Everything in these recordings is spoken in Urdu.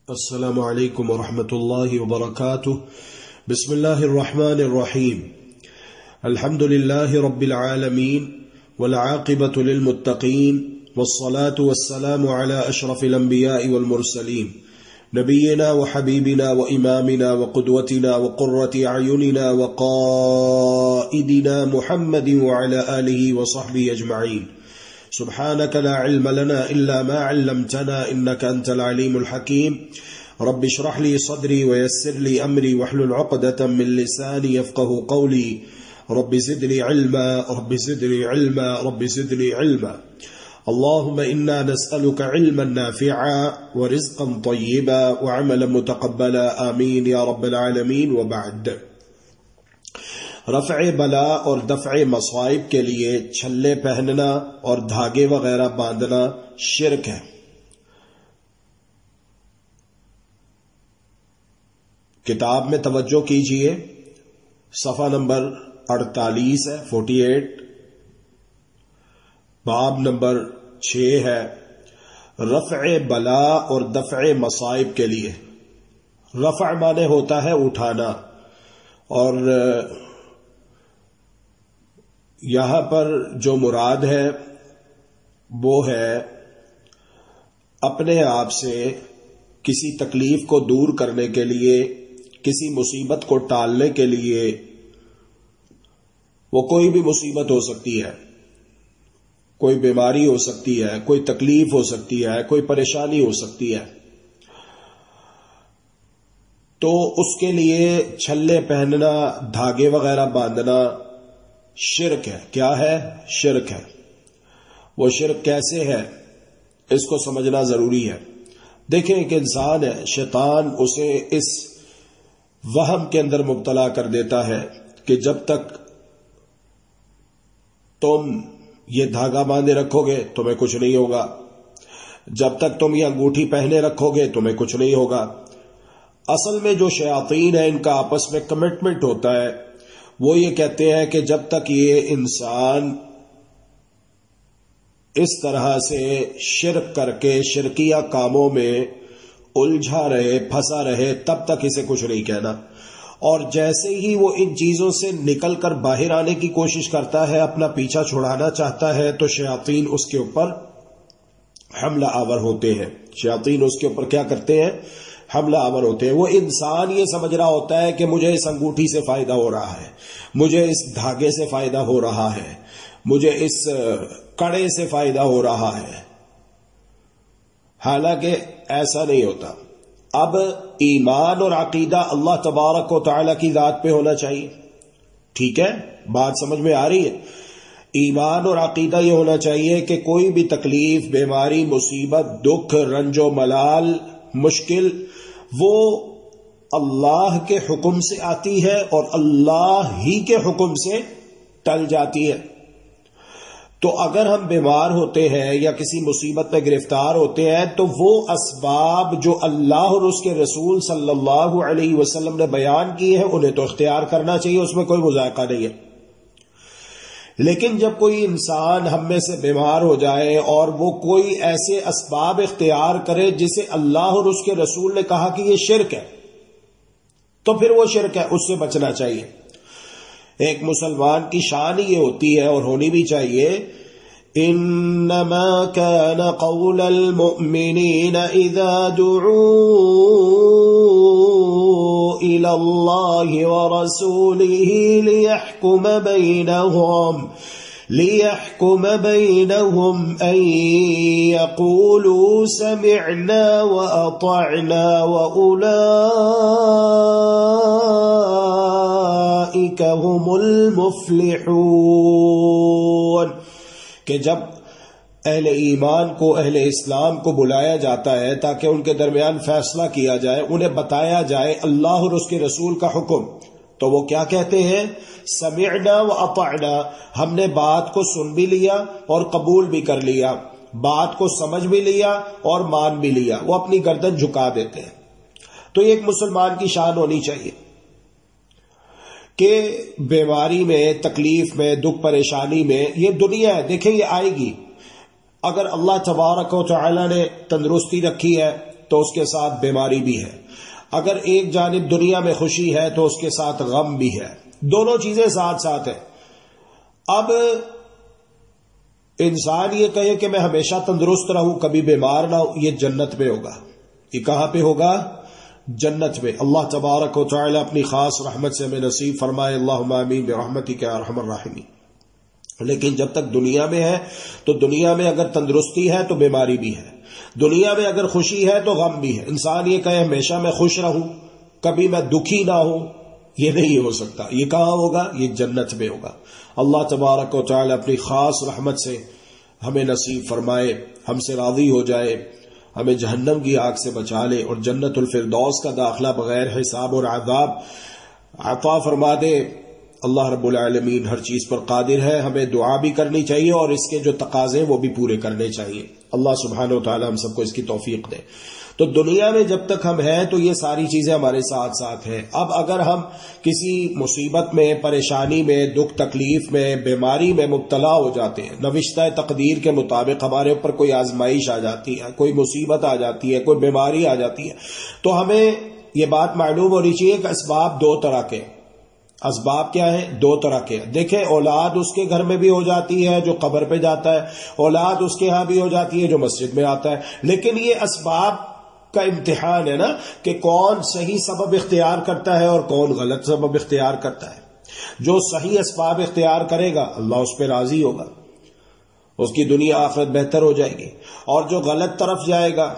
السلام علیکم ورحمۃ اللہ وبرکاتہ۔ بسم اللہ الرحمن الرحیم۔ الحمد للہ رب العالمین والعاقبۃ للمتقین والصلاة والسلام علی اشرف الانبیاء والمرسلین نبینا وحبیبنا وامامنا وقدوتنا وقرۃ اعیننا وقائدنا محمد وعلی آلہ وصحبہ اجمعین۔ سبحانك لا علم لنا إلا ما علمتنا إنك أنت العليم الحكيم رب اشرح لي صدري ويسر لي أمري واحلل عقدة من لساني يفقه قولي رب زدني علما رب زدني علما رب زدني علما اللهم إنا نسألك علما نافعا ورزقا طيبا وعملا متقبلا آمين يا رب العالمين۔ وبعد، رفع بلا اور دفع مصائب کے لیے چھلے پہننا اور دھاگے وغیرہ باندھنا شرک ہے۔ کتاب میں توجہ کیجئے، صفحہ نمبر 48 ہے، 48، باب نمبر 6 ہے، رفع بلا اور دفع مصائب کے لیے۔ رفع معنی ہوتا ہے اٹھانا، اور یہاں پر جو مراد ہے وہ ہے اپنے آپ سے کسی تکلیف کو دور کرنے کے لیے، کسی مصیبت کو ٹالنے کے لیے۔ وہ کوئی بھی مصیبت ہو سکتی ہے، کوئی بیماری ہو سکتی ہے، کوئی تکلیف ہو سکتی ہے، کوئی پریشانی ہو سکتی ہے، تو اس کے لیے چھلے پہننا، دھاگے وغیرہ باندھنا شرک ہے۔ کیا ہے؟ شرک ہے۔ وہ شرک کیسے ہے اس کو سمجھنا ضروری ہے۔ دیکھیں، ایک انسان ہے، شیطان اسے اس وہم کے اندر مبتلا کر دیتا ہے کہ جب تک تم یہ دھاگا باندھے رکھو گے تمہیں کچھ نہیں ہوگا، جب تک تم یہ انگوٹھی پہنے رکھو گے تمہیں کچھ نہیں ہوگا۔ اصل میں جو شیاطین ہیں ان کا آپس میں کمٹمنٹ ہوتا ہے، وہ یہ کہتے ہیں کہ جب تک یہ انسان اس طرح سے شرک کر کے شرکیہ کاموں میں الجھا رہے، پھنسا رہے، تب تک اسے کچھ نہیں کہنا۔ اور جیسے ہی وہ ان چیزوں سے نکل کر باہر آنے کی کوشش کرتا ہے، اپنا پیچھا چھڑانا چاہتا ہے، تو شیاطین اس کے اوپر حملہ آور ہوتے ہیں۔ شیاطین اس کے اوپر کیا کرتے ہیں؟ حملہ آور ہوتے ہیں۔ وہ انسان یہ سمجھ رہا ہوتا ہے کہ مجھے اس انگوٹھی سے فائدہ ہو رہا ہے، مجھے اس دھاگے سے فائدہ ہو رہا ہے، مجھے اس کڑے سے فائدہ ہو رہا ہے، حالانکہ ایسا نہیں ہوتا۔ اب ایمان اور عقیدہ اللہ تبارک و تعالی کی ذات پہ ہونا چاہیے، ٹھیک ہے؟ بات سمجھ میں آ رہی ہے؟ ایمان اور عقیدہ یہ ہونا چاہیے کہ کوئی بھی تکلیف، بیماری، مصیبت، دکھ، رنج و ملال، مشکل، وہ اللہ کے حکم سے آتی ہے اور اللہ ہی کے حکم سے ٹل جاتی ہے۔ تو اگر ہم بیمار ہوتے ہیں یا کسی مصیبت میں گرفتار ہوتے ہیں تو وہ اسباب جو اللہ اور اس کے رسول صلی اللہ علیہ وسلم نے بیان کیے ہیں انہیں تو اختیار کرنا چاہیے، اس میں کوئی مذائقہ نہیں ہے۔ لیکن جب کوئی انسان ہم میں سے بیمار ہو جائے اور وہ کوئی ایسے اسباب اختیار کرے جسے اللہ اور اس کے رسول نے کہا کہ یہ شرک ہے، تو پھر وہ شرک ہے، اس سے بچنا چاہیے۔ ایک مسلمان کی شان یہ ہوتی ہے اور ہونی بھی چاہیے، انما كان قول المؤمنین اذا دعوا الى اللہ ورسولہ ليحكم بينهم ان يقولوا سمعنا واطعنا واولئك هم المفلحون۔ کہ جب اہل ایمان کو، اہل اسلام کو بلایا جاتا ہے تاکہ ان کے درمیان فیصلہ کیا جائے، انہیں بتایا جائے اللہ اور اس کے رسول کا حکم، تو وہ کیا کہتے ہیں؟ سمعنا و اطعنا، ہم نے بات کو سن بھی لیا اور قبول بھی کر لیا، بات کو سمجھ بھی لیا اور مان بھی لیا، وہ اپنی گردن جھکا دیتے ہیں۔ تو یہ ایک مسلمان کی شان ہونی چاہیے کہ بیماری میں، تکلیف میں، دکھ پریشانی میں، یہ دنیا ہے، دیکھیں یہ آئے گی، اگر اللہ تبارک و تعالی نے تندرستی رکھی ہے تو اس کے ساتھ بیماری بھی ہے، اگر ایک جانب دنیا میں خوشی ہے تو اس کے ساتھ غم بھی ہے، دونوں چیزیں ساتھ ساتھ ہیں۔ اب انسان یہ کہے کہ میں ہمیشہ تندرست رہوں، کبھی بیمار نہ ہوں، یہ جنت میں ہوگا۔ یہ کہاں پہ ہوگا؟ جنت میں۔ اللہ تبارک و تعالی اپنی خاص رحمت سے ہمیں نصیب فرمائے، اللہم آمین برحمتک یا ارحم الراحمین۔ لیکن جب تک دنیا میں ہے تو دنیا میں اگر تندرستی ہے تو بیماری بھی ہے، دنیا میں اگر خوشی ہے تو غم بھی ہے۔ انسان یہ کہے ہمیشہ میں خوش رہوں، کبھی میں دکھی نہ ہوں، یہ نہیں ہو سکتا۔ یہ کہاں ہوگا؟ یہ جنت میں ہوگا۔ اللہ تبارک و تعالی اپنی خاص رحمت سے ہمیں نصیب فرمائے، ہم سے راضی ہو جائے، ہمیں جہنم کی آگ سے بچا لے اور جنت الفردوس کا داخلہ بغیر حساب اور عذاب عطا فرما دے۔ اللہ رب العالمین ہر چیز پر قادر ہے، ہمیں دعا بھی کرنی چاہیے اور اس کے جو تقاضے وہ بھی پورے کرنے چاہیے۔ اللہ سبحانہ و تعالی ہم سب کو اس کی توفیق دے۔ تو دنیا میں جب تک ہم ہیں تو یہ ساری چیزیں ہمارے ساتھ ساتھ ہیں۔ اب اگر ہم کسی مصیبت میں، پریشانی میں، دکھ تکلیف میں، بیماری میں مبتلا ہو جاتے ہیں، نوشتہ تقدیر کے مطابق ہمارے اوپر کوئی آزمائش آ جاتی ہے، کوئی مصیبت آ جاتی ہے، کوئی بیماری آ جاتی ہے، تو ہمیں یہ بات معلوم ہونی چاہیے کہ اسباب دو طرح کے۔ اسباب کیا ہے؟ دو طرح کے۔ دیکھیں، اولاد اس کے گھر میں بھی ہو جاتی ہے جو قبر پہ جاتا ہے، اولاد اس کے ہاں بھی ہو جاتی ہے جو مسجد میں آتا ہے، لیکن یہ اسباب کا امتحان ہے نا کہ کون صحیح سبب اختیار کرتا ہے اور کون غلط سبب اختیار کرتا ہے۔ جو صحیح اسباب اختیار کرے گا اللہ اس پہ راضی ہوگا، اس کی دنیا آخرت بہتر ہو جائے گی، اور جو غلط طرف جائے گا،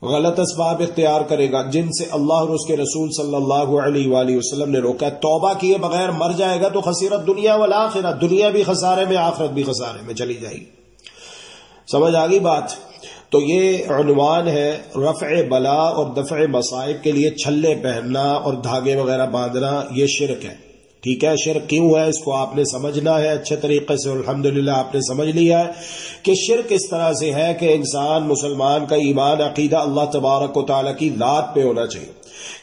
غلط اسباب اختیار کرے گا جن سے اللہ اور اس کے رسول صلی اللہ علیہ وآلہ وسلم نے روکا ہے، توبہ کیے بغیر مر جائے گا تو خسرت دنیا والآخرہ، دنیا بھی خسارے میں، آخرت بھی خسارے میں چلی جائے گی۔ سمجھ آ گئی بات؟ تو یہ عنوان ہے رفع بلا اور دفع مصائب کے لیے چھلے پہننا اور دھاگے وغیرہ باندھنا، یہ شرک ہے۔ ٹھیک ہے، شرک کیوں ہے اس کو آپ نے سمجھنا ہے اچھے طریقے سے، الحمدللہ آپ نے سمجھ لیا ہے کہ شرک اس طرح سے ہے کہ انسان مسلمان کا ایمان عقیدہ اللہ تبارک و تعالیٰ کی ذات پہ ہونا چاہیے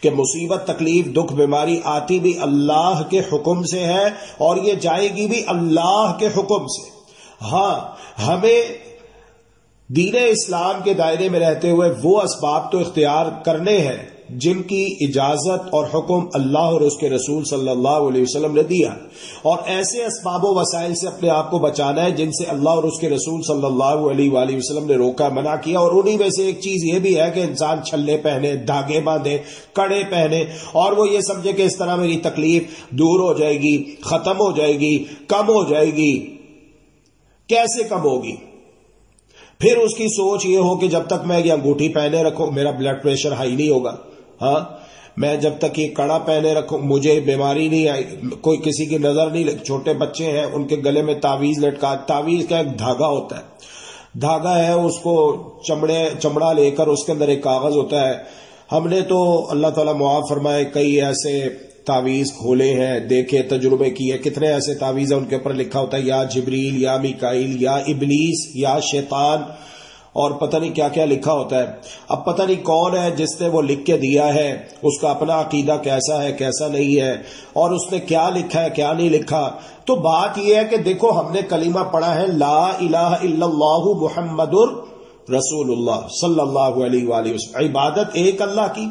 کہ مصیبت تکلیف دکھ بیماری آتی بھی اللہ کے حکم سے ہے اور یہ جائے گی بھی اللہ کے حکم سے۔ ہاں، ہمیں دین اسلام کے دائرے میں رہتے ہوئے وہ اسباب تو اختیار کرنے ہیں جن کی اجازت اور حکم اللہ اور اس کے رسول صلی اللہ علیہ وسلم نے دیا، اور ایسے اسباب و وسائل سے اپنے آپ کو بچانا ہے جن سے اللہ اور اس کے رسول صلی اللہ علیہ وآلہ وسلم نے روکا، منع کیا، اور انہی میں سے ایک چیز یہ بھی ہے کہ انسان چھلے پہنے، دھاگے باندھے، کڑے پہنے، اور وہ یہ سمجھے کہ اس طرح میری تکلیف دور ہو جائے گی، ختم ہو جائے گی، کم ہو جائے گی۔ کیسے کم ہوگی؟ پھر اس کی سوچ یہ ہو کہ جب تک میں یہ انگوٹھی پہنے رکھوں میرا بلڈ پریشر ہائی نہیں ہوگا، ہاں، میں جب تک یہ کڑا پہنے رکھوں مجھے بیماری نہیں آئی، کوئی کسی کی نظر نہیں لگ۔ چھوٹے بچے ہیں ان کے گلے میں تعویذ لٹکا، تعویذ کا ایک دھاگا ہوتا ہے، دھاگا ہے، اس کو چمڑا لے کر اس کے اندر ایک کاغذ ہوتا ہے۔ ہم نے تو اللہ تعالیٰ معاف فرمائے کئی ایسے تعویذ کھولے ہیں، دیکھے، تجربے کیے، کتنے ایسے تعویذ ہیں ان کے اوپر لکھا ہوتا ہے یا جبریل یا میکائیل یا ابلیس یا شیطان، اور پتہ نہیں کیا کیا لکھا ہوتا ہے۔ اب پتہ نہیں کون ہے جس نے وہ لکھ کے دیا ہے، اس کا اپنا عقیدہ کیسا ہے کیسا نہیں ہے، اور اس نے کیا لکھا ہے کیا نہیں لکھا۔ تو بات یہ ہے کہ دیکھو ہم نے کلمہ پڑھا ہے لا الہ الا اللہ محمد رسول اللہ صلی اللہ علیہ وآلہ وسلم، عبادت ایک اللہ کی،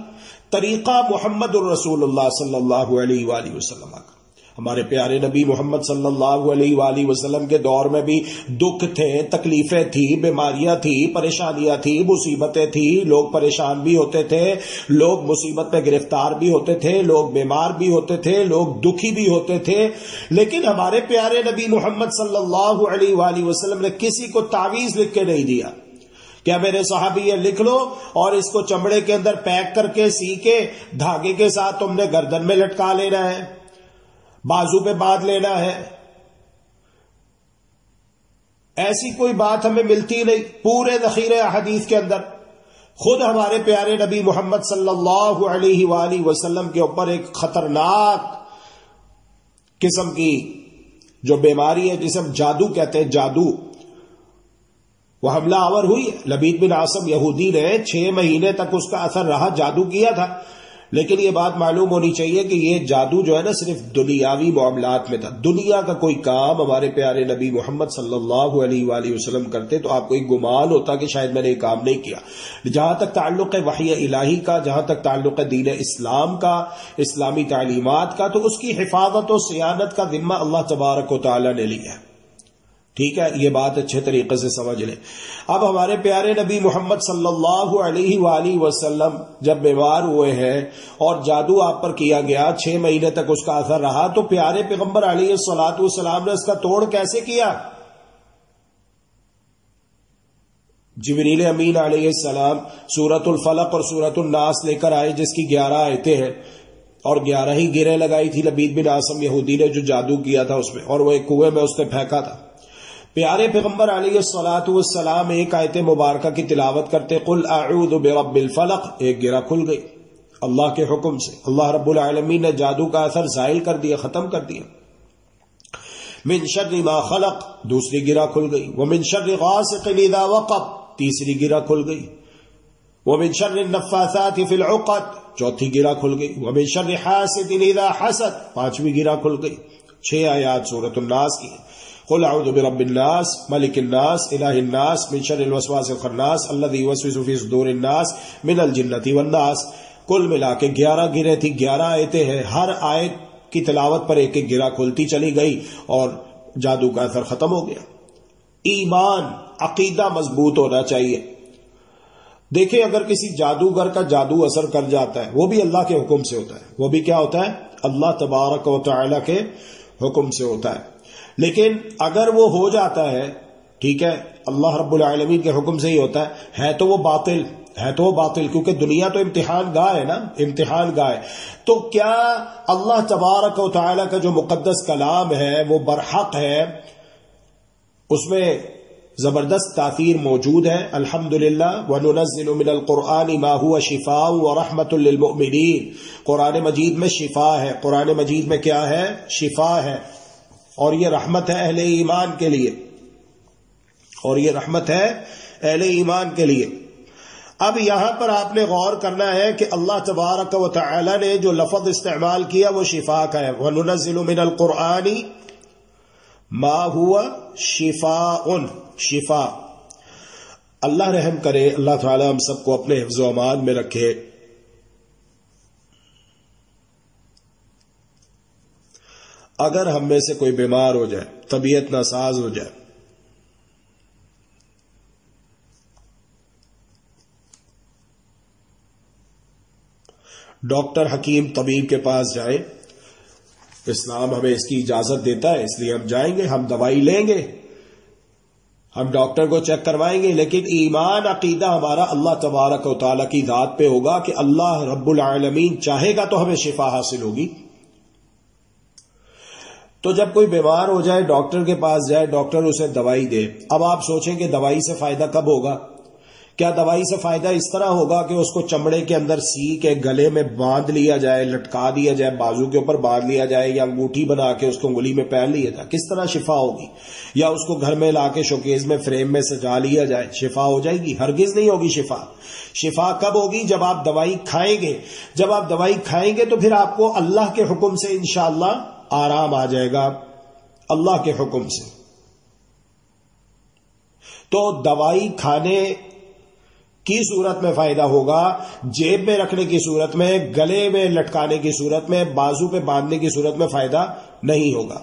طریقہ محمد الرسول اللہ صلی اللہ علیہ وآلہ وسلم کا۔ ہمارے پیارے نبی محمد صلی اللہ علیہ وآلہ وسلم کے دور میں بھی دکھ تھے، تکلیفیں تھی، بیماریاں تھی، پریشانیاں تھی، مصیبتیں تھی، لوگ پریشان بھی ہوتے تھے، لوگ مصیبت میں گرفتار بھی ہوتے تھے، لوگ بیمار بھی ہوتے تھے، لوگ دکھی بھی ہوتے تھے، لیکن ہمارے پیارے نبی محمد صلی اللہ علیہ وآلہ وسلم نے کسی کو تعویذ لکھ کے نہیں دیا۔ کیا میرے صحابی یہ لکھ لو اور اس کو چمڑے کے اندر پیک کر کے سی کے دھاگے کے ساتھ تم نے گردن میں لٹکا لینا ہے، بازو پہ باندھ لینا ہے؟ ایسی کوئی بات ہمیں ملتی نہیں۔ پورے ذخیرے احادیث کے اندر خود ہمارے پیارے نبی محمد صلی اللہ علیہ وآلہ وسلم کے اوپر ایک خطرناک قسم کی جو بیماری ہے جسے ہم جادو کہتے ہیں، جادو، وہ حملہ آور ہوئی ہے۔ لبید بن عاصم یہودی نے 6 مہینے تک اس کا اثر رہا، جادو کیا تھا، لیکن یہ بات معلوم ہونی چاہیے کہ یہ جادو جو ہے نا صرف دنیاوی معاملات میں تھا. دنیا کا کوئی کام ہمارے پیارے نبی محمد صلی اللہ علیہ وآلہ وسلم کرتے تو آپ کو ایک گمان ہوتا کہ شاید میں نے یہ کام نہیں کیا. جہاں تک تعلق ہے وحی الہی کا، جہاں تک تعلق ہے دین اسلام کا، اسلامی تعلیمات کا، تو اس کی حفاظت و صیانت کا ذمہ اللہ تبارک و تعالی نے لیا ہے. ٹھیک ہے، یہ بات اچھے طریقے سے سمجھ لیں. اب ہمارے پیارے نبی محمد صلی اللہ علیہ وآلہ وسلم جب بیمار ہوئے ہیں اور جادو آپ پر کیا گیا، 6 مہینے تک اس کا اثر رہا، تو پیارے پیغمبر علیہ الصلوۃ والسلام نے اس کا توڑ کیسے کیا؟ جبریل امین علیہ السلام سورۃ الفلق اور سورۃ الناس لے کر آئے، جس کی 11 آیتیں ہیں، اور 11 ہی گریں لگائی تھی لبید بن عاصم یہودی نے جو جادو کیا تھا اس میں، اور وہ ایک کنویں میں اس نے پھینکا تھا. پیارے پیغمبر علیہ الصلوۃ والسلام ایک آیت مبارکہ کی تلاوت کرتے، قل اعوذ برب الفلق، ایک گرہ کھل گئی اللہ کے حکم سے. اللہ رب العالمین نے جادو کا اثر زائل کر دیا، ختم کر دیا. من شر ما خلق، دوسری گرہ کھل گئی. ومن شر غاسق اذا وقب، تیسری گرہ کھل گئی. ومن شر النفاثات فی العقد، چوتھی گرہ کھل گئی. ومن شر حاسد اذا حسد، پانچویں گرہ کھل گئی. 6 آیات سورۃ الناس کی. قل اعوذ برب الناس ملک الناس الہ الناس من شر الوسواس الخناس الذی یوسوس فی صدور الناس من الجنۃ والناس. کل ملا کے 11 گرے تھی، 11 آیتیں ہیں. ہر آیت کی تلاوت پر ایک ایک گرہ کھلتی چلی گئی اور جادو کا اثر ختم ہو گیا. ایمان، عقیدہ مضبوط ہونا چاہیے. دیکھیں اگر کسی جادوگر کا جادو اثر کر جاتا ہے، وہ بھی اللہ کے حکم سے ہوتا ہے. وہ بھی کیا ہوتا ہے؟ اللہ تبارک و تعالی کے حکم سے ہوتا ہے. لیکن اگر وہ ہو جاتا ہے، ٹھیک ہے، اللہ رب العالمین کے حکم سے ہی ہوتا ہے تو وہ باطل ہے، تو وہ باطل، کیونکہ دنیا تو امتحان گاہ ہے نا، امتحان گاہ ہے. تو کیا اللہ تبارک و تعالی کا جو مقدس کلام ہے وہ برحق ہے، اس میں زبردست تاثیر موجود ہے. الحمدللہ وَنُنَزِّلُ مِنَ الْقُرْآنِ مَا هُوَ شِفَاءٌ وَرَحْمَةٌ لِّلْمُؤْمِنِينَ. قرآن مجید میں شفا ہے، قرآن مجید میں کیا ہے؟ شفا ہے، اور یہ رحمت ہے اہل ایمان کے لیے، اور یہ رحمت ہے اہل ایمان کے لیے. اب یہاں پر آپ نے غور کرنا ہے کہ اللہ تبارک و تعالی نے جو لفظ استعمال کیا وہ شفا کا ہے. وَنُنَزِّلُ مِنَ الْقُرْآنِ مَا هُوَ شِفَاءٌ، شفا. اللہ رحم کرے، اللہ تعالی ہم سب کو اپنے حفظ و امان میں رکھے. اگر ہم میں سے کوئی بیمار ہو جائے، طبیعت ناساز ہو جائے، ڈاکٹر حکیم طبیب کے پاس جائیں. اسلام ہمیں اس کی اجازت دیتا ہے، اس لیے ہم جائیں گے، ہم دوائی لیں گے، ہم ڈاکٹر کو چیک کروائیں گے. لیکن ایمان، عقیدہ ہمارا اللہ تبارک و تعالیٰ کی ذات پہ ہوگا کہ اللہ رب العالمین چاہے گا تو ہمیں شفا حاصل ہوگی. تو جب کوئی بیمار ہو جائے، ڈاکٹر کے پاس جائے، ڈاکٹر اسے دوائی دے. اب آپ سوچیں کہ دوائی سے فائدہ کب ہوگا؟ کیا دوائی سے فائدہ اس طرح ہوگا کہ اس کو چمڑے کے اندر سی کے گلے میں باندھ لیا جائے، لٹکا دیا جائے، بازو کے اوپر باندھ لیا جائے، یا انگوٹھی بنا کے اس کو انگلی میں پہن لیا جائے؟ کس طرح شفا ہوگی؟ یا اس کو گھر میں لا کے شوکیز میں فریم میں سجا لیا جائے، شفا ہو جائے گی؟ ہرگز نہیں ہوگی شفا. شفا کب ہوگی؟ جب آپ دوائی کھائیں گے. جب آپ دوائی کھائیں گے تو پھر آپ کو اللہ کے حکم سے انشاءاللہ آرام آ جائے گا، اللہ کے حکم سے. تو دوائی کھانے کی صورت میں فائدہ ہوگا، جیب میں رکھنے کی صورت میں، گلے میں لٹکانے کی صورت میں، بازو پہ باندھنے کی صورت میں فائدہ نہیں ہوگا.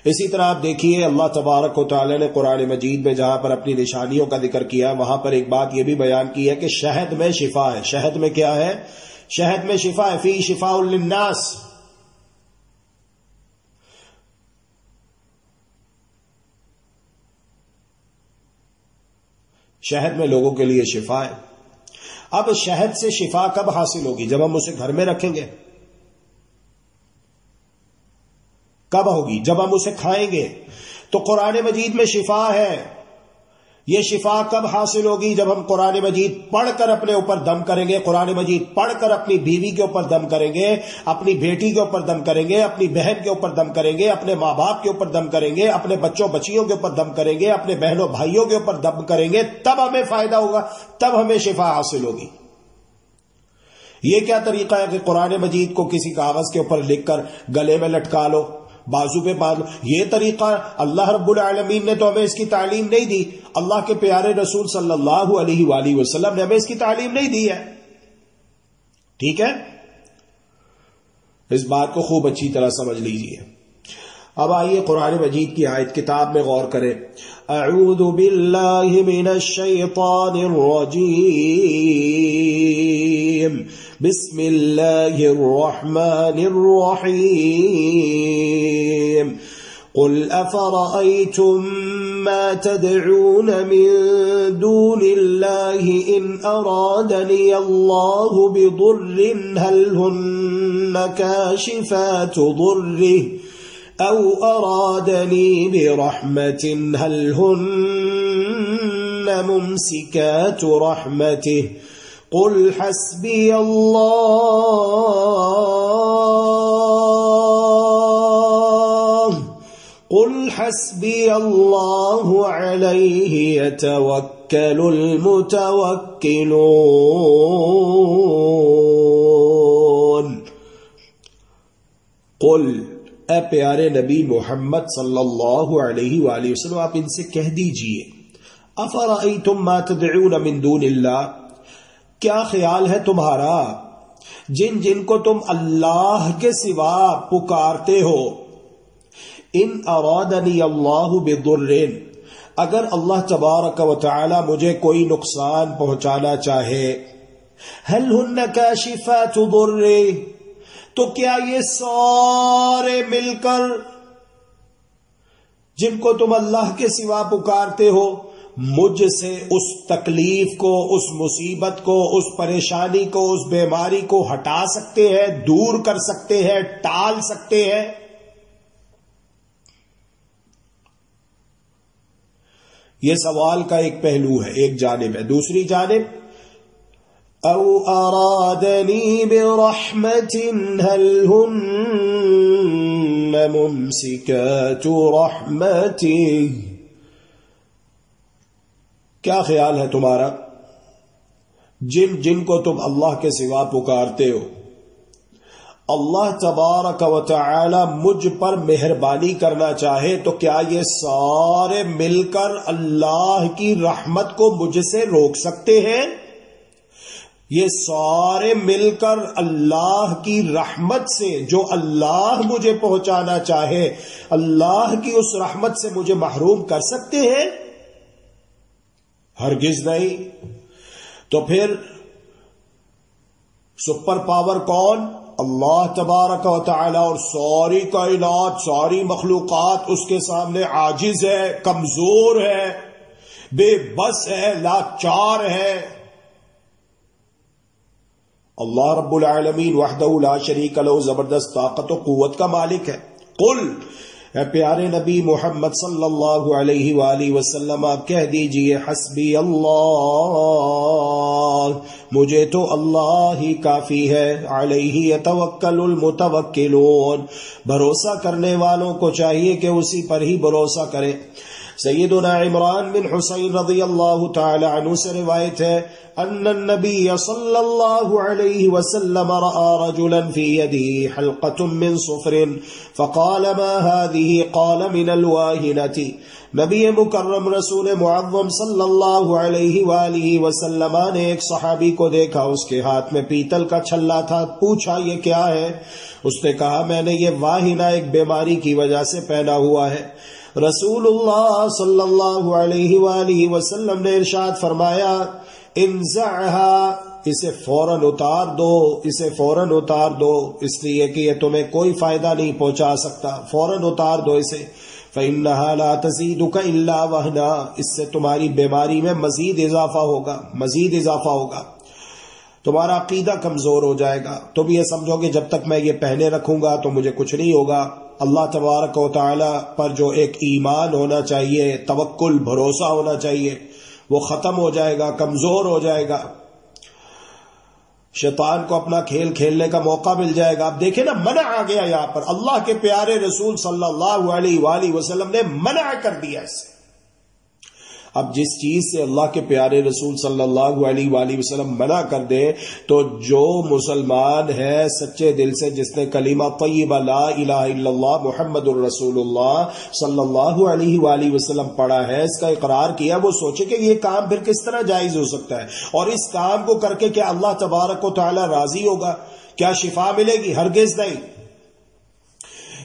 اسی طرح آپ دیکھیے اللہ تبارک و تعالی نے قرآن مجید میں جہاں پر اپنی نشانیوں کا ذکر کیا، وہاں پر ایک بات یہ بھی بیان کی ہے کہ شہد میں شفا ہے. شہد میں کیا ہے؟ شہد میں شفا ہے. فی شفاء للناس. شہد میں لوگوں کے لیے شفا ہے. اب شہد سے شفا کب حاصل ہوگی؟ جب ہم اسے گھر میں رکھیں گے. کب ہوگی؟ جب ہم اسے کھائیں گے. تو قرآن مجید میں شفا ہے. یہ شفا کب حاصل ہوگی؟ جب ہم قرآن مجید پڑھ کر اپنے اوپر دم کریں گے، قرآن مجید پڑھ کر اپنی بیوی کے اوپر دم کریں گے، اپنی بیٹی کے اوپر دم کریں گے، اپنی بہن کے اوپر دم کریں گے، اپنے ماں باپ کے اوپر دم کریں گے، اپنے بچوں بچیوں کے اوپر دم کریں گے، اپنے بہنوں بھائیوں کے اوپر دم کریں گے، تب ہمیں فائدہ ہوگا، تب ہمیں شفا حاصل ہوگی. یہ کیا طریقہ ہے کہ قرآن مجید کو کسی کاغذ کے اوپر لکھ کر گلے میں لٹکا لو، بازو پہ باندھ لو؟ یہ طریقہ اللہ رب العالمین نے تو ہمیں اس کی تعلیم نہیں دی، اللہ کے پیارے رسول صلی اللہ علیہ وآلہ وسلم نے ہمیں اس کی تعلیم نہیں دی ہے. ٹھیک ہے، اس بات کو خوب اچھی طرح سمجھ لیجئے. اب آئیے قرآن مجید کی آیت کتاب میں غور کریں. اعوذ باللہ من الشیطان الرجیم بسم اللہ الرحمن الرحیم قل افرأيتم ما تدعون من دون الله إن أرادني الله بضر هل هن كاشفات ضره أو أرادني برحمة هل هن ممسكات رحمته قل حسبي الله عليه يتوكل المتوكلون. قل، اے پیارے نبی محمد صلی اللہ علیہ وآلہ وسلم، آپ ان سے کہہ دیجئے، افرأیتم ما تدعون من دون اللہ، کیا خیال ہے تمہارا جن جن کو تم اللہ کے سوا پکارتے ہو. ان ارادنی اللہ بضر، اگر اللہ تبارک و تعالی مجھے کوئی نقصان پہنچانا چاہے، هل هن کاشفات ضرہ، تو کیا یہ سارے مل کر جن کو تم اللہ کے سوا پکارتے ہو مجھ سے اس تکلیف کو، اس مصیبت کو، اس پریشانی کو، اس بیماری کو ہٹا سکتے ہیں، دور کر سکتے ہیں، ٹال سکتے ہیں؟ یہ سوال کا ایک پہلو ہے، ایک جانب ہے. دوسری جانب او ارادنی برحمت هل هن ممسکات رحمته، کیا خیال ہے تمہارا جن جن کو تم اللہ کے سوا پکارتے ہو، اللہ تبارک و تعالی مجھ پر مہربانی کرنا چاہے تو کیا یہ سارے مل کر اللہ کی رحمت کو مجھ سے روک سکتے ہیں؟ یہ سارے مل کر اللہ کی رحمت سے، جو اللہ مجھے پہنچانا چاہے، اللہ کی اس رحمت سے مجھے محروم کر سکتے ہیں؟ ہرگز نہیں. تو پھر سپر پاور کون؟ اللہ تبارک و تعالی، اور ساری کائنات، ساری مخلوقات اس کے سامنے عاجز ہے، کمزور ہے، بے بس ہے، لاچار ہے. اللہ رب العالمین وحدہ لا شریک لہ زبردست طاقت و قوت کا مالک ہے. قل، اے پیارے نبی محمد صلی اللہ علیہ وآلہ وسلم آپ کہہ دیجئے، حسبی اللہ، مجھے تو اللہ ہی کافی ہے. علیہ یتوکل المتوکلون، بھروسہ کرنے والوں کو چاہیے کہ اسی پر ہی بھروسہ کرے. سیدنا عمران بن حسین رضی اللہ تعالی عنہ سے روایت ہے ان النبی صلی اللہ علیہ وسلم رأى رجلا في يده حلقة من صفر فقال ما هذه قال من الواهنة. نبی مکرم رسول معظم صلی اللہ علیہ وآلہ وسلم نے ایک صحابی کو دیکھا، اس کے ہاتھ میں پیتل کا چھلا تھا. پوچھا یہ کیا ہے؟ اس نے کہا میں نے یہ واہنہ ایک بیماری کی وجہ سے پہنا ہوا ہے. رسول اللہ صلی اللہ علیہ وآلہ وسلم نے ارشاد فرمایا انزعها، اسے فوراً اتار دو، اسے فوراً اتار دو، اس لیے کہ یہ تمہیں کوئی فائدہ نہیں پہنچا سکتا، فوراً اتار دو اسے. فإنها لا تزيدك إلا وهنا، اس سے تمہاری بیماری میں مزید اضافہ ہوگا، مزید اضافہ ہوگا، تمہارا عقیدہ کمزور ہو جائے گا. تم یہ سمجھو کہ جب تک میں یہ پہنے رکھوں گا تو مجھے کچھ نہیں ہوگا. اللہ تبارک و تعالی پر جو ایک ایمان ہونا چاہیے، توکل، بھروسہ ہونا چاہیے، وہ ختم ہو جائے گا، کمزور ہو جائے گا. شیطان کو اپنا کھیل کھیلنے کا موقع مل جائے گا. اب دیکھیں نا، منع آ گیا یہاں پر، اللہ کے پیارے رسول صلی اللہ علیہ وآلہ وسلم نے منع کر دیا اس سے. اب جس چیز سے اللہ کے پیارے رسول صلی اللہ علیہ وآلہ وسلم منع کر دے تو جو مسلمان ہے سچے دل سے جس نے کلمہ طیبہ لا الہ الا اللہ محمد الرسول اللہ صلی اللہ علیہ وآلہ وسلم پڑھا ہے، اس کا اقرار کیا، وہ سوچے کہ یہ کام پھر کس طرح جائز ہو سکتا ہے، اور اس کام کو کر کے کیا اللہ تبارک و تعالی راضی ہوگا؟ کیا شفا ملے گی؟ ہرگز نہیں۔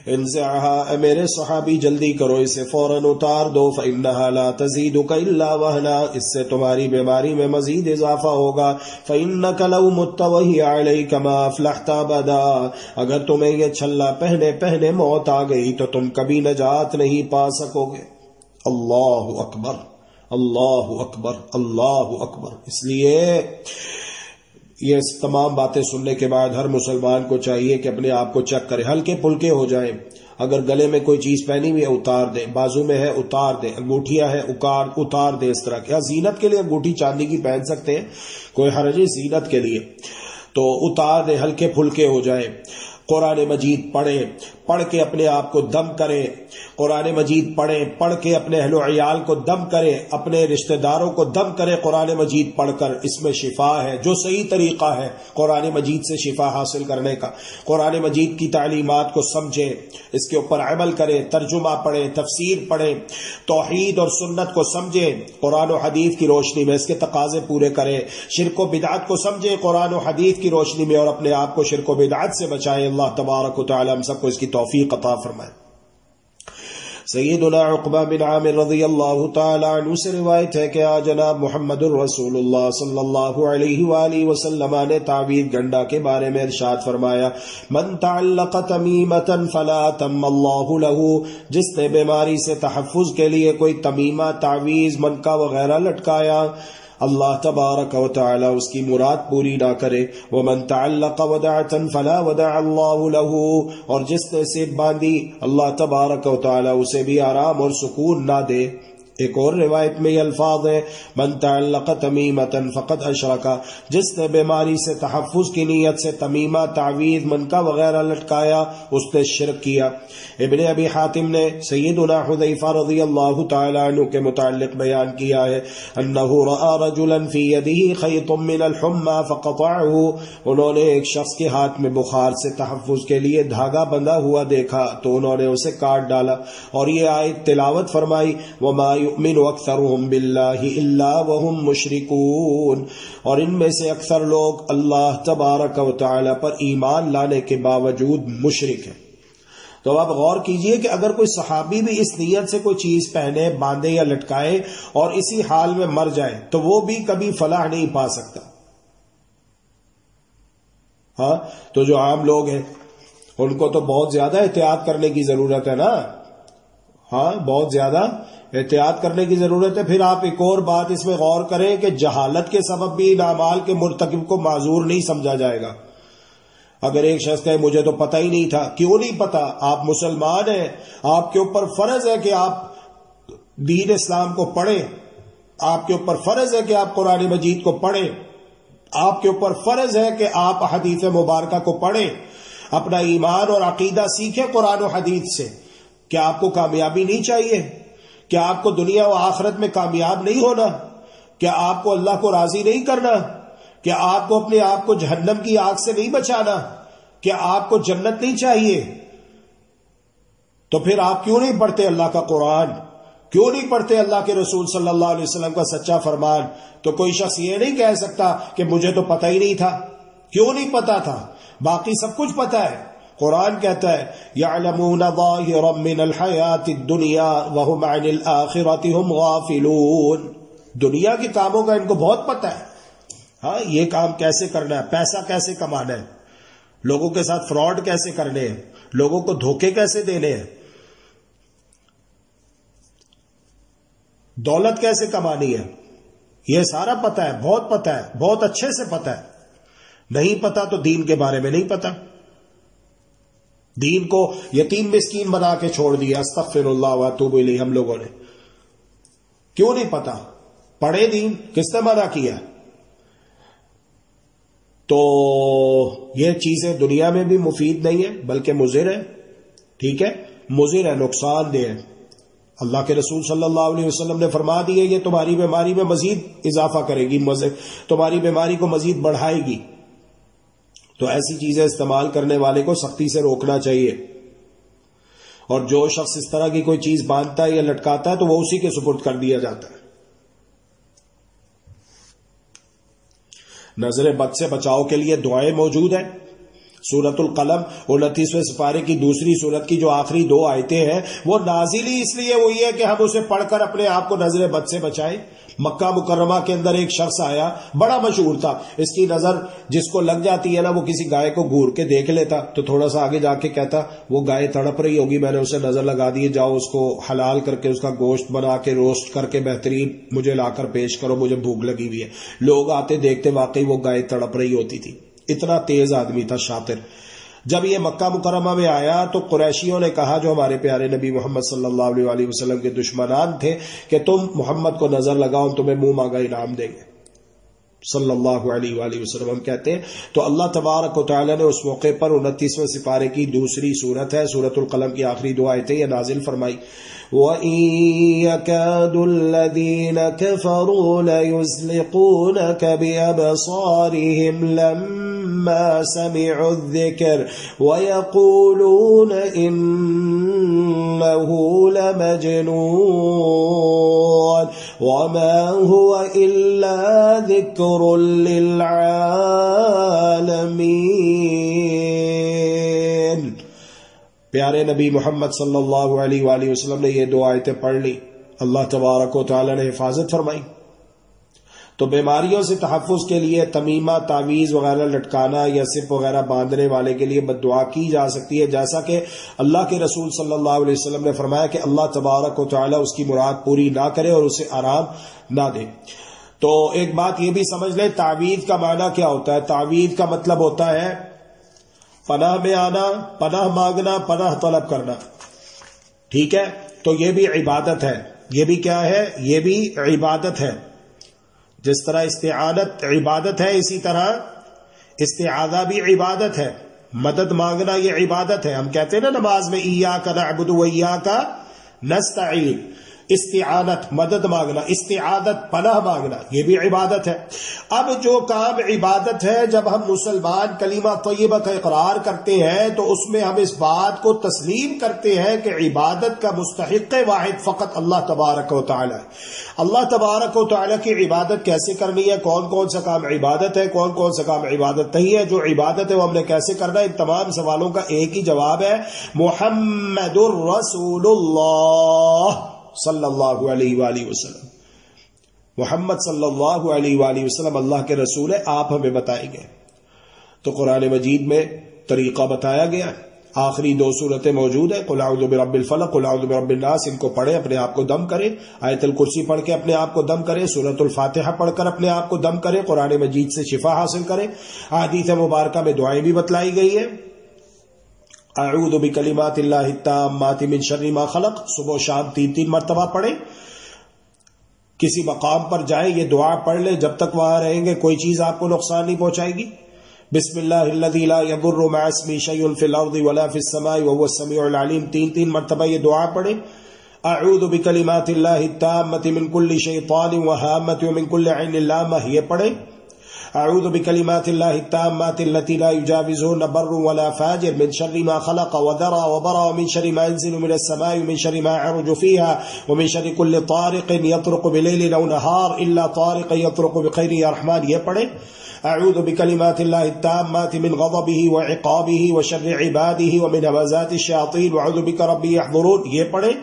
انزعها، میرے صحابی جلدی کرو اسے فوراً اتار دو، فإنها لا تزيدك إلا وهنا، اس سے تمہاری بیماری میں مزید اضافہ ہوگا، فإنك لو مت وهي عليك ما أفلحت أبدا، اگر تمہیں یہ چھلا پہنے پہنے موت آ گئی تو تم کبھی نجات نہیں پا سکو گے۔ اللہ اکبر، اللہ اکبر، اللہ اکبر۔ اس لیے یہ تمام باتیں سننے کے بعد ہر مسلمان کو چاہیے کہ اپنے آپ کو چیک کرے، ہلکے پھلکے ہو جائیں۔ اگر گلے میں کوئی چیز پہنی ہوئی ہے اتار دیں، بازو میں ہے اتار دیں، انگوٹھیاں ہیں اتار دیں، اس طرح کیا زینت کے لیے انگوٹھی چاندی کی پہن سکتے ہیں، کوئی حرج نہیں، زینت کے لیے تو اتار دیں، ہلکے پھلکے ہو جائیں۔ قرآن مجید پڑھیں، پڑھ کے اپنے آپ کو دم کریں، قرآن مجید پڑھیں، پڑھ کے اپنے اہل و عیال کو دم کریں، اپنے رشتہ داروں کو دم کریں قرآن مجید پڑھ کر، اس میں شفا ہے۔ جو صحیح طریقہ ہے قرآن مجید سے شفا حاصل کرنے کا، قرآن مجید کی تعلیمات کو سمجھیں، اس کے اوپر عمل کریں، ترجمہ پڑھیں، تفسیر پڑھیں، توحید اور سنت کو سمجھیں قرآن و حدیث کی روشنی میں، اس کے تقاضے پورے کریں، شرک و بدعت کو سمجھیں قرآن و حدیث کی روشنی میں، اور اپنے آپ کو شرک و بدعت سے بچائیں۔ اللہ تبارک و تعالی ہم سب کو اس کی توفیق عطا فرمائے۔ سیدنا عقبہ بن عامر رضی اللہ تعالی عنہ سے روایت ہے کہ جناب محمد الرسول اللہ صلی اللہ علیہ وآلہ وسلم نے تعویذ گنڈا کے بارے میں ارشاد فرمایا، من تعلق تمیمتا فلا تم اللہ له، جس نے بیماری سے تحفظ کے لیے کوئی تمیمہ، تعویذ، منکا وغیرہ لٹکایا، اللہ تبارک و تعالی اس کی مراد پوری نہ کرے۔ ومن تعلق ودعۃ فلا ودع اللہ له، اور جس نے سیب باندھی اللہ تبارک و تعالی اسے بھی آرام اور سکون نہ دے۔ ایک اور روایت میں یہ الفاظ ہے، من تعلق تمیمتا فقد اشرک، جس نے بیماری سے تحفظ کی نیت سے تمیمہ، تعویذ، منکا وغیرہ لٹکایا، اس نے شرک کیا۔ ابن ابی حاتم نے سیدنا حذیفہ رضی اللہ تعالی عنہ کے متعلق بیان کیا ہے، انہ رأى رجلا فی یدہ خیط من الحمى فقطعه، انہوں نے ایک شخص کے ہاتھ میں بخار سے تحفظ کے لیے دھاگا بندھا ہوا دیکھا تو انہوں نے اسے کاٹ ڈالا، اور یہ آیت تلاوت فرمائی، وما یؤمن اکثرهم باللہ الا وهم مشرکون، اور ان میں سے اکثر لوگ اللہ تبارک و تعالی پر ایمان لانے کے باوجود مشرک ہیں۔ تو اب غور کیجئے کہ اگر کوئی صحابی بھی اس نیت سے کوئی چیز پہنے، باندھے یا لٹکائے اور اسی حال میں مر جائے تو وہ بھی کبھی فلاح نہیں پا سکتا۔ ہاں، تو جو عام لوگ ہیں ان کو تو بہت زیادہ احتیاط کرنے کی ضرورت ہے نا، ہاں بہت زیادہ احتیاط کرنے کی ضرورت ہے۔ پھر آپ ایک اور بات اس میں غور کریں کہ جہالت کے سبب بھی ان اعمال کے مرتکب کو معذور نہیں سمجھا جائے گا۔ اگر ایک شخص کہے مجھے تو پتہ ہی نہیں تھا، کیوں نہیں پتا؟ آپ مسلمان ہیں، آپ کے اوپر فرض ہے کہ آپ دین اسلام کو پڑھیں، آپ کے اوپر فرض ہے کہ آپ قرآن مجید کو پڑھیں، آپ کے اوپر فرض ہے کہ آپ حدیث مبارکہ کو پڑھیں، اپنا ایمان اور عقیدہ سیکھیں قرآن و حدیث سے۔ کیا آپ کو کامیابی نہیں چاہیے؟ کیا آپ کو دنیا و آخرت میں کامیاب نہیں ہونا؟ کیا آپ کو اللہ کو راضی نہیں کرنا؟ کیا آپ کو اپنے آپ کو جہنم کی آگ سے نہیں بچانا؟ کیا آپ کو جنت نہیں چاہیے؟ تو پھر آپ کیوں نہیں پڑھتے اللہ کا قرآن؟ کیوں نہیں پڑھتے اللہ کے رسول صلی اللہ علیہ وسلم کا سچا فرمان؟ تو کوئی شخص یہ نہیں کہہ سکتا کہ مجھے تو پتہ ہی نہیں تھا۔ کیوں نہیں پتا تھا؟ باقی سب کچھ پتا ہے۔ قرآن کہتا ہے یعلمون ظاہرا من الحیات الدنیا وهم عن الآخرۃ هم غافلون، دنیا کے کاموں کا ان کو بہت پتا ہے۔ ہاں، یہ کام کیسے کرنا ہے، پیسہ کیسے کمانا ہے، لوگوں کے ساتھ فراڈ کیسے کرنے ہیں، لوگوں کو دھوکے کیسے دینے ہیں، دولت کیسے کمانی ہے، یہ سارا پتا ہے، بہت پتا ہے، بہت اچھے سے پتا ہے۔ نہیں پتا تو دین کے بارے میں نہیں پتا، دین کو یتیم مسکین بنا کے چھوڑ دیا، استغفر اللہ واتوب الیہ۔ ہم لوگوں نے کیوں نہیں پتا؟ پڑھے دین، کس نے منع کیا؟ تو یہ چیزیں دنیا میں بھی مفید نہیں ہے بلکہ مضر ہے، ٹھیک ہے، مضر ہے، نقصان دہ ہے۔ اللہ کے رسول صلی اللہ علیہ وسلم نے فرما دیے یہ تمہاری بیماری میں مزید اضافہ کرے گی، تمہاری بیماری کو مزید بڑھائے گی. تو ایسی چیزیں استعمال کرنے والے کو سختی سے روکنا چاہیے. اور جو شخص اس طرح کی کوئی چیز باندھتا ہے یا لٹکاتا ہے تو وہ اسی کے سپرد کر دیا جاتا ہے. نظر بد سے بچاؤ کے لیے دعائیں موجود ہیں. سورۃ القلم 29ویں سپارے کی دوسری سورت کی جو آخری 2 آیتیں ہیں وہ نازل ہی اس لیے ہوئی ہے کہ ہم اسے پڑھ کر اپنے آپ کو نظر بد سے بچائیں. مکہ مکرمہ کے اندر ایک شخص آیا، بڑا مشہور تھا، اس کی نظر جس کو لگ جاتی ہے نا وہ کسی گائے کو گور کے دیکھ لیتا تو تھوڑا سا آگے جا کے کہتا وہ گائے تڑپ رہی ہوگی، میں نے اسے نظر لگا دی، جاؤ اس کو حلال کر کے اس کا گوشت بنا کے روسٹ کر کے بہترین مجھے لا کر پیش کرو، مجھے بھوک لگی ہوئی ہے. لوگ آتے دیکھتے واقعی وہ گائے تڑپ رہی ہوتی تھی. اتنا تیز آدمی تھا، شاطر. جب یہ مکہ مکرمہ میں آیا تو قریشیوں نے کہا جو ہمارے پیارے نبی محمد صلی اللہ علیہ وسلم کے دشمنان تھے کہ تم محمد کو نظر لگاؤ، تمہیں منہ مانگا انعام دیں گے صلی اللہ علیہ وآلہ وسلم. ہم کہتے ہیں تو اللہ تبارک و تعالی نے اس موقع پر 29ویں سپارے کی دوسری سورت ہے سورۃ القلم کی آخری 2 آیتیں یہ نازل فرمائی. وَإِن يَكَادُ الَّذِينَ كَفَرُوا لَيُزْلِقُونَكَ بِأَبْصَارِهِمْ لَمَّا سَمِعُوا الذِّكْرَ وَيَقُولُونَ إِنَّهُ لَمَجْنُونٌ وَمَا هُوَ إِلَّا ذِكْرٌ لِّلْعَالَمِينَ. پیارے نبی محمد صلی اللہ علیہ وآلہ وسلم نے یہ 2 آیتیں پڑھ لی، اللہ تبارک و تعالی نے حفاظت فرمائی. تو بیماریوں سے تحفظ کے لیے تمیمہ، تعویذ وغیرہ لٹکانا یا سپ وغیرہ باندھنے والے کے لیے بد دعا کی جا سکتی ہے، جیسا کہ اللہ کے رسول صلی اللہ علیہ وسلم نے فرمایا کہ اللہ تبارک و تعالی اس کی مراد پوری نہ کرے اور اسے آرام نہ دے. تو ایک بات یہ بھی سمجھ لیں، تعویذ کا معنی کیا ہوتا ہے. تعویذ کا مطلب ہوتا ہے پناہ میں آنا، پناہ مانگنا، پناہ طلب کرنا. ٹھیک ہے، تو یہ بھی عبادت ہے. یہ بھی کیا ہے؟ یہ بھی عبادت ہے. جس طرح استعانت عبادت ہے اسی طرح استعاذہ بھی عبادت ہے. مدد مانگنا یہ عبادت ہے. ہم کہتے ہیں نا نماز میں ایاک نعبد و ایاک نستعین. استعانت مدد مانگنا، استعادت پناہ مانگنا، یہ بھی عبادت ہے. اب جو کام عبادت ہے، جب ہم مسلمان کلمہ طیبہ کا اقرار کرتے ہیں تو اس میں ہم اس بات کو تسلیم کرتے ہیں کہ عبادت کا مستحق واحد فقط اللہ تبارک و تعالی ہے. اللہ تبارک و تعالی کی عبادت کیسے کرنی ہے، کون کون سا کام عبادت ہے، کون کون سا کام عبادت نہیں ہے، جو عبادت ہے وہ ہم نے کیسے کرنا ہے، ان تمام سوالوں کا ایک ہی جواب ہے، محمد الرسول اللہ صلی اللہ علیہ وآلہ وسلم. محمد صلی اللہ علیہ وآلہ وسلم اللہ کے رسول ہے، آپ ہمیں بتائیں گے. تو قرآن مجید میں طریقہ بتایا گیا. آخری 2 سورتیں موجود ہیں، قل اعوذ برب الفلق، قل اعوذ برب الناس. ان کو پڑھیں، اپنے آپ کو دم کریں. آیت الکرسی پڑھ کے اپنے آپ کو دم کریں. سورۃ الفاتحہ پڑھ کر اپنے آپ کو دم کریں. قرآن مجید سے شفا حاصل کریں. احادیث مبارکہ میں دعائیں بھی بتلائی گئی ہیں. اعوذ بکلمات اللہ التامات من شر ما خلق، صبح و شام 3 مرتبہ پڑھیں. کسی مقام پر جائیں یہ دعا پڑھ لیں، جب تک وہاں رہیں گے کوئی چیز آپ کو نقصان نہیں پہنچائے گی. بسم اللہ الذی لا یضر مع اسمہ شیء فی الارض ولا فی السماء وهو السمیع العلیم. 3 مرتبہ یہ دعا پڑھیں. اعوذ بکلمات اللہ التامات من کل شیطان وہامۃ ومن کل عین لامہ، یہ پڑھیں. اعوذ بکلمات اللہ التامات التي لا يجاوزهن بر ولا فاجر من شر ما خلق وذرى وبرى ومن شر ما ينزل من السماء ومن شر ما يعرج فيها ومن شر كل طارق يطرق بليل او نهار الا طارق يطرق بخير يا رحمن، یہ پڑھیں. اعوذ بکلمات اللہ التامات من غضبه وعقابه وشر عباده ومن همزات الشياطين واعوذ بك ربي يحضرون، یہ پڑھیں.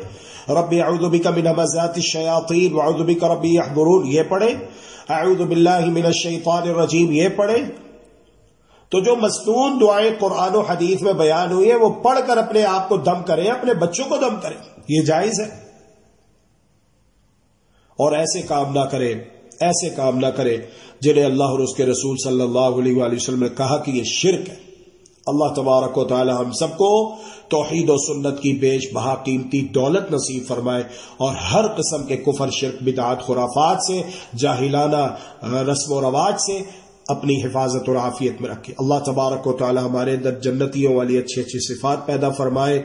ربی اعوذ بک من همزات الشیاطین واعوذ بک ربی یحضرون، یہ پڑھیں. اعوذ باللہ من الشیطان الرجیم، یہ پڑھیں. تو جو مصنون دعائیں قرآن و حدیث میں بیان ہوئی ہیں وہ پڑھ کر اپنے آپ کو دم کریں، اپنے بچوں کو دم کریں، یہ جائز ہے. اور ایسے کام نہ کریں جنہیں اللہ اور اس کے رسول صلی اللہ علیہ وآلہ وسلم نے کہا کہ یہ شرک ہے. اللہ تبارک و تعالی ہم سب کو توحید و سنت کی بیش بہا قیمتی دولت نصیب فرمائے اور ہر قسم کے کفر، شرک، بدعات، خرافات سے، جاہلانہ رسم و رواج سے اپنی حفاظت اور عافیت میں رکھے. اللہ تبارک و تعالی ہمارے اندر جنتیوں والی اچھی اچھی صفات پیدا فرمائے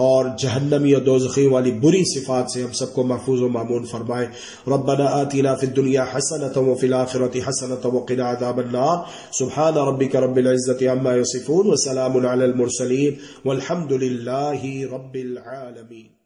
اور جہنمی اور دوزخیوں والی بری صفات سے ہم سب کو محفوظ و مامون فرمائے. ربنا آتنا فی الدنیا حسنۃ وفی الآخرۃ حسنۃ وقنا عذاب النار. سبحان ربک رب العزۃ عما یصفون وسلام علی المرسلین والحمد للہ رب العالمین.